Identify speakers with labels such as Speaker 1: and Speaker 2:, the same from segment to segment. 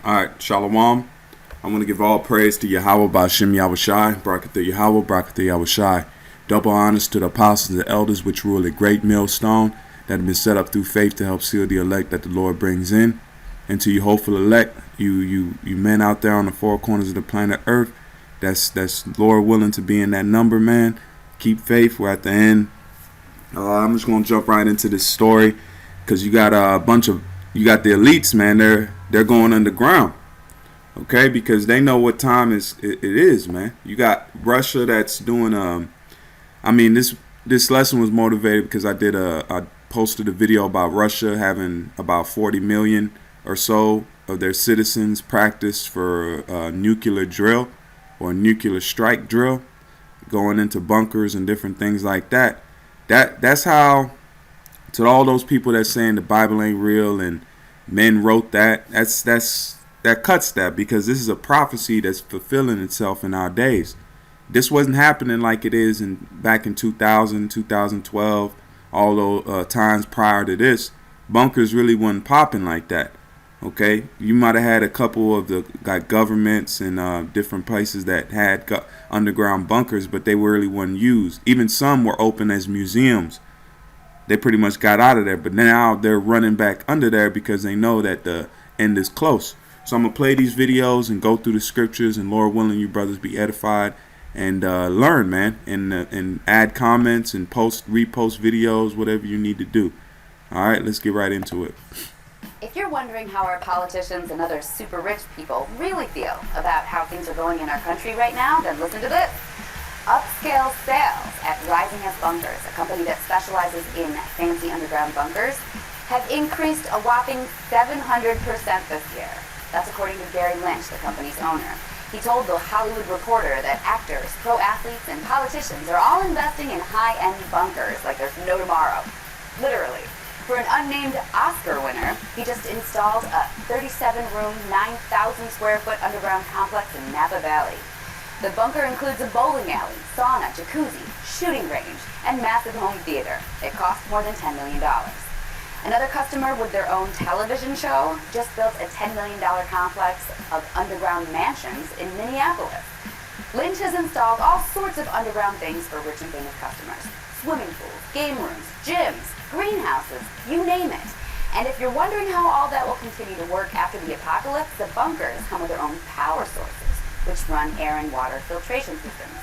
Speaker 1: Alright, Shalom. I want to give all praise to Yahweh Ba'Shem Yahushai, Barakatha Yahweh, Barakatha Yahushai. Double honors to the apostles and the elders which rule a great millstone that have been set up through faith to help seal the elect that the Lord brings in. And to you hopeful elect, you men out there on the four corners of the planet Earth, that's Lord willing to be in that number, man. Keep faith. We're at the end. I'm just gonna jump right into this story because you got you got the elites, man. They're going underground, okay? Because they know what time it is, man. You got Russia that's doing this lesson was motivated because I posted a video about Russia having about 40 million or so of their citizens practice for nuclear drill or nuclear strike drill, going into bunkers and different things like that. That's how, to all those people that saying the Bible ain't real and men wrote that cuts that, because this is a prophecy that's fulfilling itself in our days. This wasn't happening like it is back in 2000, 2012, all those times prior to this. Bunkers really wasn't popping like that. Okay, you might have had a couple of the governments and different places that had underground bunkers, but they really weren't used. Even some were open as museums. They pretty much got out of there, but now they're running back under there because they know that the end is close. So I'm gonna play these videos and go through the scriptures, and Lord willing, you brothers be edified and learn, man, and add comments and repost videos, whatever you need to do. All right, let's get right into it.
Speaker 2: If you're wondering how our politicians and other super rich people really feel about how things are going in our country right now, then listen to this. Upscale Sales at Rising S Bunkers, a company that specializes in fancy underground bunkers, have increased a whopping 700% this year. That's according to Gary Lynch, the company's owner. He told The Hollywood Reporter that actors, pro athletes, and politicians are all investing in high-end bunkers like there's no tomorrow. Literally. For an unnamed Oscar winner, he just installed a 37-room, 9,000 square foot underground complex in Napa Valley. The bunker includes a bowling alley, sauna, jacuzzi, shooting range, and massive home theater. It costs more than $10 million. Another customer with their own television show just built a $10 million complex of underground mansions in Minneapolis. Lynch has installed all sorts of underground things for rich and famous customers. Swimming pools, game rooms, gyms, greenhouses, you name it. And if you're wondering how all that will continue to work after the apocalypse, the bunkers come with their own power sources, which run air and water filtration systems.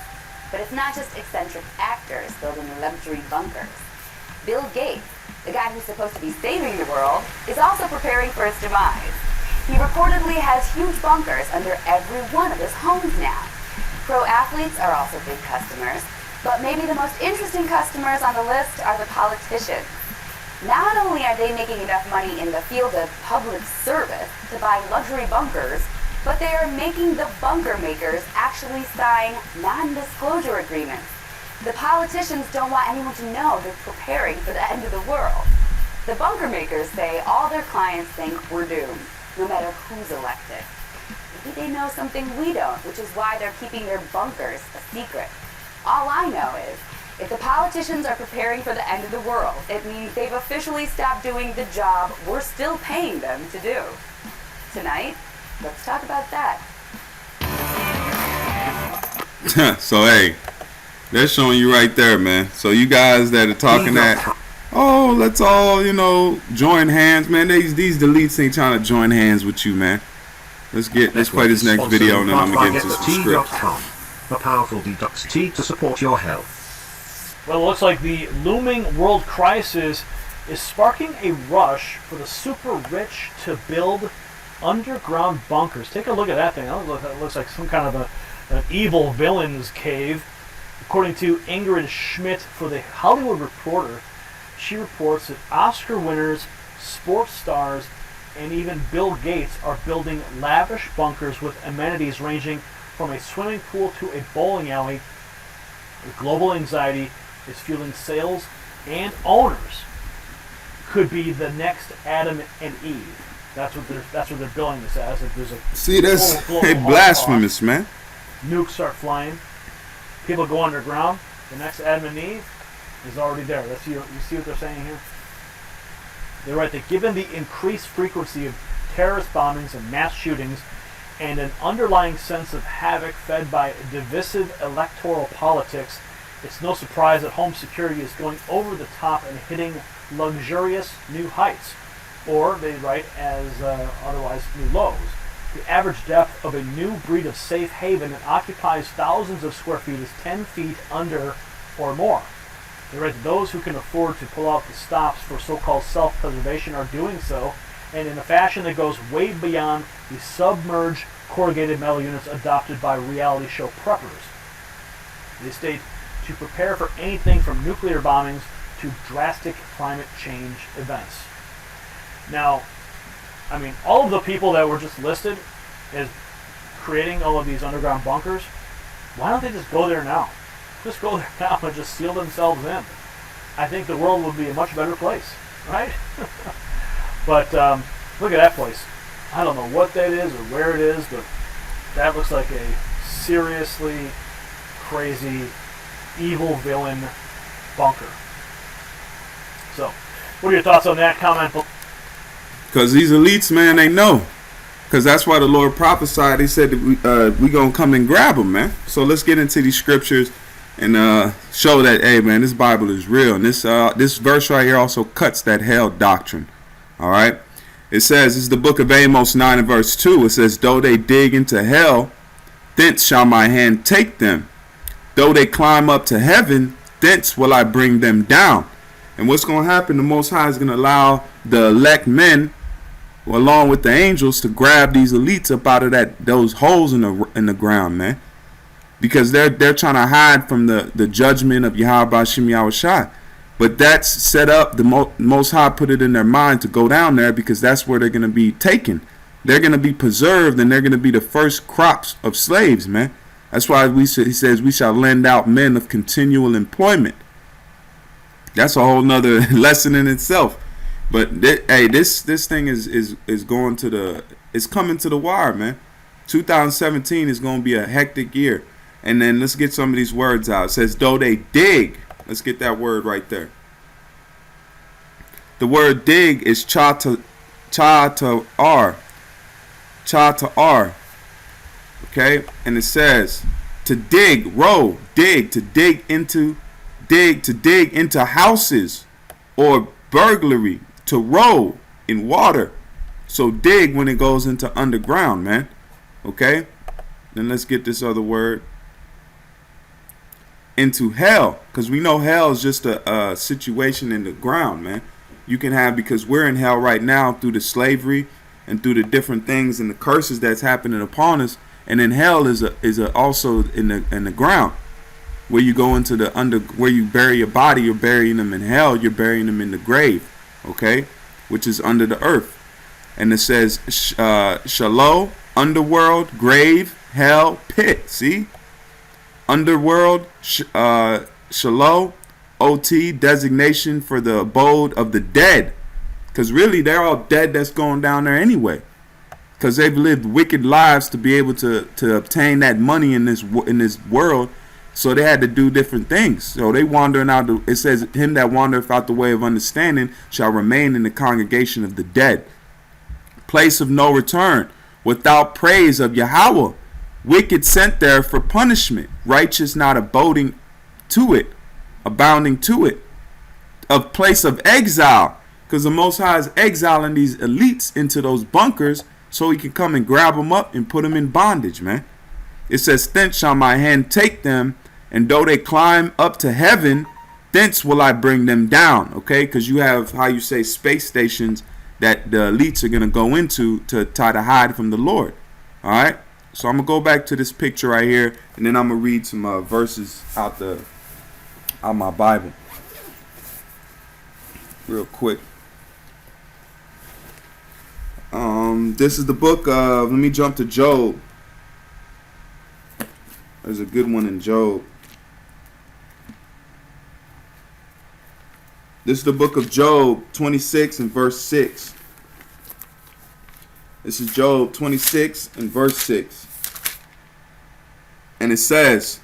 Speaker 2: But it's not just eccentric actors building luxury bunkers. Bill Gates, the guy who's supposed to be saving the world, is also preparing for its demise. He reportedly has huge bunkers under every one of his homes now. Pro athletes are also big customers, but maybe the most interesting customers on the list are the politicians. Not only are they making enough money in the field of public service to buy luxury bunkers, but they are making the bunker makers actually sign non-disclosure agreements. The politicians don't want anyone to know they're preparing for the end of the world. The bunker makers say all their clients think we're doomed, no matter who's elected. Maybe they know something we don't, which is why they're keeping their bunkers a secret. All I know is, if the politicians are preparing for the end of the world, it means they've officially stopped doing the job we're still paying them to do. Tonight, let's talk about that.
Speaker 1: So, hey, they're showing you right there, man. So you guys that are talking that, oh, let's all, join hands, man. These elites ain't trying to join hands with you, man. Let's play this next video, and then I'm going to get into some script.
Speaker 3: A powerful detox tea to support your health.
Speaker 4: Well, it looks like the looming world crisis is sparking a rush for the super rich to build underground bunkers. Take a look at that thing. That looks like some kind of an evil villain's cave. According to Ingrid Schmidt for The Hollywood Reporter, she reports that Oscar winners, sports stars, and even Bill Gates are building lavish bunkers with amenities ranging from a swimming pool to a bowling alley. The global anxiety is fueling sales, and owners could be the next Adam and Eve. That's what they're billing this as. If there's
Speaker 1: a blasphemous, man.
Speaker 4: Nukes start flying. People go underground. The next Adam and Eve is already there. You see what they're saying here? They're right that given the increased frequency of terrorist bombings and mass shootings, and an underlying sense of havoc fed by divisive electoral politics, it's no surprise that home security is going over the top and hitting luxurious new heights, or they write as otherwise new lows. The average depth of a new breed of safe haven that occupies thousands of square feet is 10 feet under or more. They write that those who can afford to pull out the stops for so-called self-preservation are doing so, and in a fashion that goes way beyond the submerged corrugated metal units adopted by reality show preppers. They state to prepare for anything from nuclear bombings to drastic climate change events. Now, I mean, all of the people that were just listed as creating all of these underground bunkers, why don't they just go there now? Just go there now and just seal themselves in. I think the world would be a much better place, right? But look at that place. I don't know what that is or where it is, but that looks like a seriously crazy, evil villain bunker. So, what are your thoughts on that? Comment below.
Speaker 1: Because these elites, man, they know. Because that's why the Lord prophesied. He said that we going to come and grab them, man. So let's get into these scriptures and show that, hey, man, this Bible is real. And this verse right here also cuts that hell doctrine. All right. It says, this is the book of Amos 9 and verse 2. It says, though they dig into hell, thence shall my hand take them. Though they climb up to heaven, thence will I bring them down. And what's going to happen, the Most High is going to allow the elect men, along with the angels, to grab these elites up out of those holes in the ground, man. Because they're trying to hide from the judgment of Yahweh Bashim Yahushai. But that's set up, the Most High put it in their mind to go down there because that's where they're going to be taken. They're going to be preserved and they're going to be the first crops of slaves, man. That's why he says we shall lend out men of continual employment. That's a whole nother lesson in itself. But hey, this thing is going to it's coming to the wire, man. 2017 is going to be a hectic year. And then let's get some of these words out. It says, though they dig. Let's get that word right there. The word dig is cha-ta-ar. Cha-ta-ar. Okay? And it says, to dig, row, dig, to dig into houses, or burglary, to row in water. So dig when it goes into underground, man. Okay? Then let's get this other word. Into hell, because we know hell is just a situation in the ground, man. You can have, because we're in hell right now through the slavery and through the different things and the curses that's happening upon us. And then hell is also in the ground, where you go into where you bury your body. You're burying them in hell. You're burying them in the grave, okay, which is under the earth. And it says Shalom, underworld, grave, hell, pit. See. Underworld, Shalom, OT, designation for the abode of the dead. Because really, they're all dead that's going down there anyway. Because they've lived wicked lives to be able to obtain that money in this world. So they had to do different things. So they wandering out. It says, him that wandereth out the way of understanding shall remain in the congregation of the dead. Place of no return, without praise of Yahweh. Wicked sent there for punishment, righteous not abounding to it. A place of exile, because the Most High is exiling these elites into those bunkers so he can come and grab them up and put them in bondage, man. It says, thence shall my hand take them, and though they climb up to heaven, thence will I bring them down, okay? Because you have, how you say, space stations that the elites are going to go into to try to hide from the Lord, all right? So I'm going to go back to this picture right here, and then I'm going to read some verses out my Bible real quick. This is the book of, let me jump to Job. There's a good one in Job. This is the book of Job 26 and verse 6. This is Job 26 and verse 6. And it says,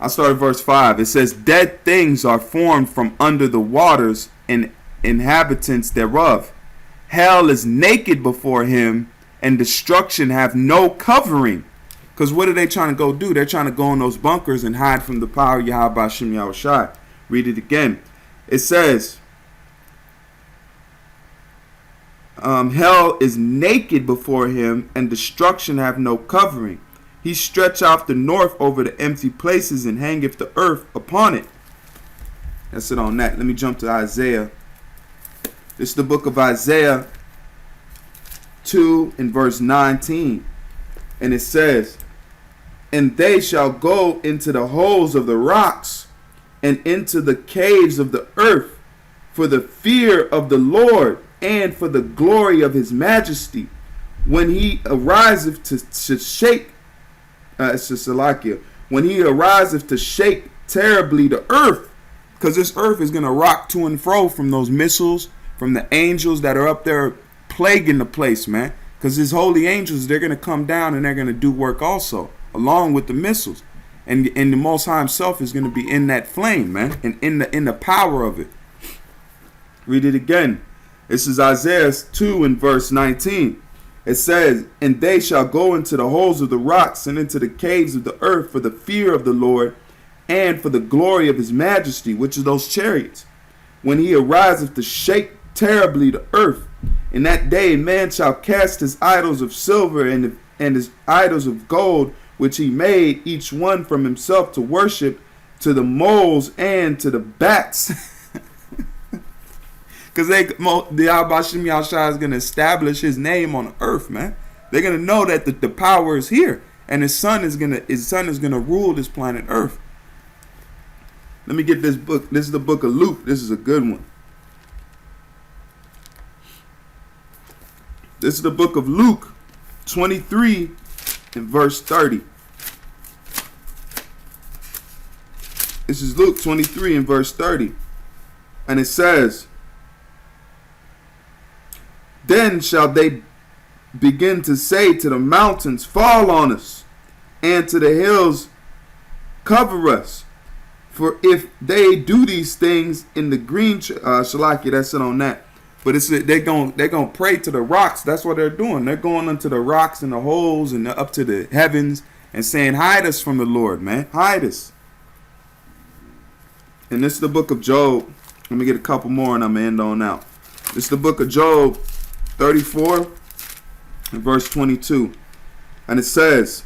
Speaker 1: I start at verse 5. It says, dead things are formed from under the waters and inhabitants thereof. Hell is naked before him, and destruction have no covering. Because what are they trying to go do? They're trying to go in those bunkers and hide from the power of Yahweh Hashem Yahushai. Read it again. It says, hell is naked before him, and destruction have no covering. He stretch out the north over the empty places, and hangeth the earth upon it. That's it on that. Let me jump to Isaiah. This is the book of Isaiah 2 and verse 19. And it says, and they shall go into the holes of the rocks, and into the caves of the earth, for the fear of the Lord, and for the glory of his majesty, when he ariseth to shake, when he ariseth to shake terribly the earth, because this earth is going to rock to and fro from those missiles, from the angels that are up there plaguing the place, man. Because his holy angels, they're going to come down and they're going to do work also, along with the missiles. And the Most High himself is going to be in that flame, man, and in the power of it. Read it again. This is Isaiah 2 and verse 19. It says, and they shall go into the holes of the rocks and into the caves of the earth for the fear of the Lord and for the glory of his majesty, which is those chariots, when he ariseth to shake terribly the earth. In that day man shall cast his idols of silver and his idols of gold, which he made, each one from himself to worship, to the moles and to the bats. Because the Yahweh Hashem Yahushua is going to establish his name on the earth, man. They're going to know that the power is here, and his son is going to rule this planet Earth. Let me get this book. This is the book of Luke. This is a good one. This is the book of Luke 23 and verse 30. This is Luke 23 and verse 30. And it says, then shall they begin to say to the mountains, fall on us, and to the hills, cover us. For if they do these things in the green, Shalaki, that's it on that. But they're gonna pray to the rocks. That's what they're doing. They're going into the rocks and the holes and up to the heavens and saying, hide us from the Lord, man. Hide us. And this is the book of Job. Let me get a couple more and I'm going to end on out. This is the book of Job 34 and verse 22. And it says,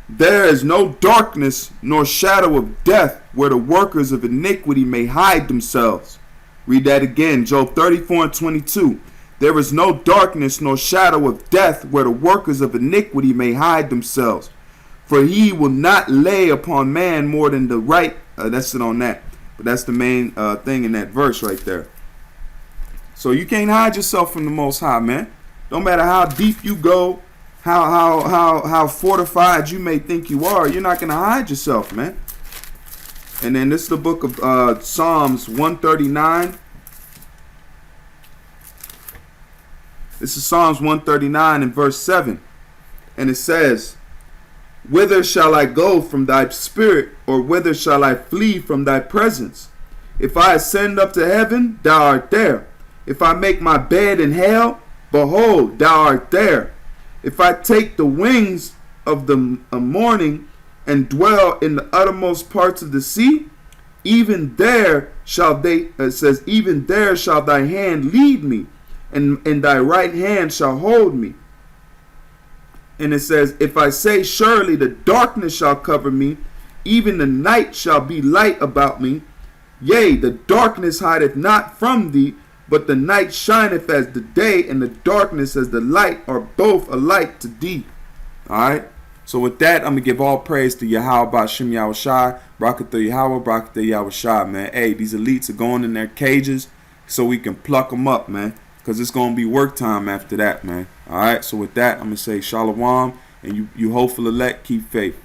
Speaker 1: there is no darkness nor shadow of death where the workers of iniquity may hide themselves. Read that again, Job 34 and 22. There is no darkness nor shadow of death where the workers of iniquity may hide themselves. For he will not lay upon man more than the right. That's it on that. But that's the main thing in that verse right there. So you can't hide yourself from the Most High, man. No matter how deep you go, how fortified you may think you are, you're not going to hide yourself, man. And then this is the book of Psalms 139. This is Psalms 139 and verse 7. And it says, whither shall I go from thy spirit, or whither shall I flee from thy presence? If I ascend up to heaven, thou art there. If I make my bed in hell, behold, thou art there. If I take the wings of the morning and dwell in the uttermost parts of the sea, even there shall even there shall thy hand lead me, and thy right hand shall hold me. And it says, if I say, surely the darkness shall cover me, even the night shall be light about me. Yea, the darkness hideth not from thee, but the night shineth as the day, and the darkness as the light are both alike to thee. Alright? So with that, I'm going to give all praise to Yahweh Ba'Shem Yahushai. Barakatah Yahweh, Barakatah Yahushai, man. Hey, these elites are going in their cages so we can pluck them up, man. Because it's going to be work time after that, man. Alright, so with that, I'm going to say Shalom. And you hopeful elect, keep faith.